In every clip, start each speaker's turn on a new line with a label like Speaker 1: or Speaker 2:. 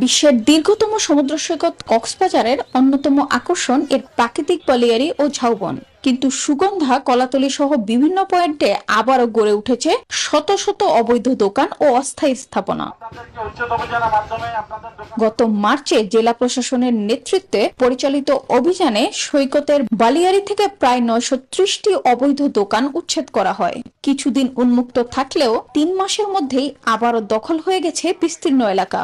Speaker 1: বিশ্বের দীর্ঘতম সমুদ্র সৈকত কক্সবাজারের অন্যতম আকর্ষণ এর প্রাকৃতিক বালিয়াড়ি ও ঝাউবন। কিন্তু সুগন্ধা, কলাতলী সহ বিভিন্ন পয়েন্টে আবারও গড়ে উঠেছে শত শত অবৈধ দোকান ও অস্থায়ী স্থাপনা। গত মার্চে জেলা প্রশাসনের নেতৃত্বে পরিচালিত অভিযানে সৈকতের বালিয়াড়ি থেকে প্রায় 930টি অবৈধ দোকান উচ্ছেদ করা হয়। কিছুদিন উন্মুক্ত থাকলেও 3 মাসের মধ্যেই আবারও দখল হয়ে গেছে বিস্তীর্ণ এলাকা।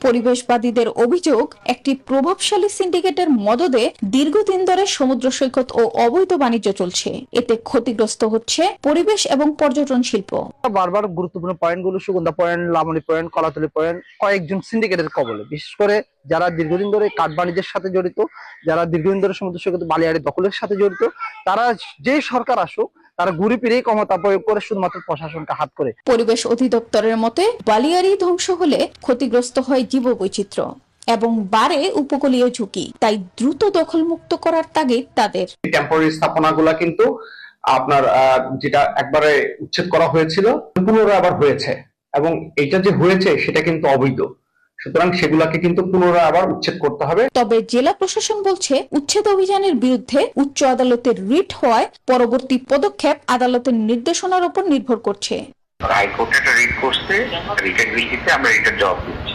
Speaker 1: পরিবেশবাদীদের অভিযোগ, একটি প্রভাবশালী সিন্ডিকেটের মদদে দীর্ঘদিন ধরে সমুদ্র সৈকত ও অবৈধ বাণিজ্য চলছে। এতে ক্ষতিগ্রস্ত হচ্ছে পরিবেশ এবং পর্যটন শিল্প।
Speaker 2: বারবার গুরুত্বপূর্ণ পয়েন্টগুলো সুগন্ধা পয়েন্ট, লামনি পয়েন্ট, কলাতলী পয়েন্ট কয়েকজন সিন্ডিকেটের কবলে, বিশেষ করে যারা দীর্ঘদিন ধরে কাঠ বাণিজ্যের সাথে জড়িত, যারা দীর্ঘদিন ধরে সমুদ্র সৈকত বালিয়াড়ি দখলের সাথে জড়িত, তারা যে সরকার আসুক তারা ঘুরে ফিরেই ক্ষমতা প্রয়োগ করে শুধুমাত্র প্রশাসনকে হাত করে।
Speaker 1: পরিবেশ অধিদপ্তরের মতে বালিয়াড়ি ধ্বংস হলে ক্ষতিগ্রস্ত হয় জীববৈচিত্র্য এবং বাড়ে উপকূলীয় ঝুঁকি। তাই দ্রুত দখলমুক্ত করার তাগিদ তাদের।
Speaker 3: টেম্পোরারি স্থাপনাগুলা কিন্তু আপনার যেটা একবারে উচ্ছেদ করা হয়েছিল পুনরায় আবার হয়েছে, এবং এটা যে হয়েছে সেটা কিন্তু অবৈধ, সুতরাং সেগুলাকে কিন্তু পুনরায় আবার উচ্ছেদ করতে হবে।
Speaker 1: তবে জেলা প্রশাসন বলছে, উচ্ছেদ অভিযানের বিরুদ্ধে উচ্চ আদালতের রিট হওয়ায় পরবর্তী পদক্ষেপ আদালতের নির্দেশনার উপর নির্ভর করছে।
Speaker 4: হাইকোর্টে একটা রিট করছে, রিটের ভিত্তিতে আমরা রিটের জবাব দিচ্ছি।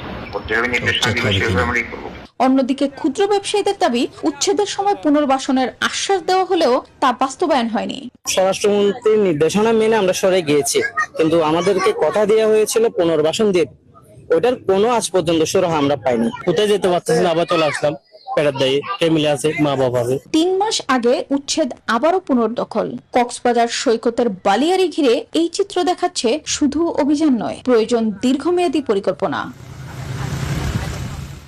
Speaker 4: নির্দেশনা দিলে সেভাবে আমরা ই করবো।
Speaker 1: অন্যদিকে ক্ষুদ্র ব্যবসায়ীদের দাবি, উচ্ছেদের সময় পুনর্বাসনের আশ্বাস দেওয়া হলেও তা বাস্তবায়ন হয়নি।
Speaker 5: স্বরাষ্ট্রমন্ত্রীর নির্দেশনা মেনে আমরা সরে গিয়েছি, কিন্তু আমাদেরকে কথা দেওয়া হয়েছিল পুনর্বাসন দিয়ে, ওটার কোনো আজ পর্যন্ত সুরাহা আমরা পাইনি।
Speaker 6: কোথায় যেতে পারতেছি না, আবার চলে আসলাম। পেটার দায়ী ফ্যামিলি আছে, মা বাবা আছে।
Speaker 1: 3 মাস আগে উচ্ছেদ আবারও পুনর্দখল। কক্সবাজার সৈকতের বালিয়াড়ি ঘিরে এই চিত্র দেখাচ্ছে শুধু অভিযান নয়, প্রয়োজন দীর্ঘমেয়াদী পরিকল্পনা।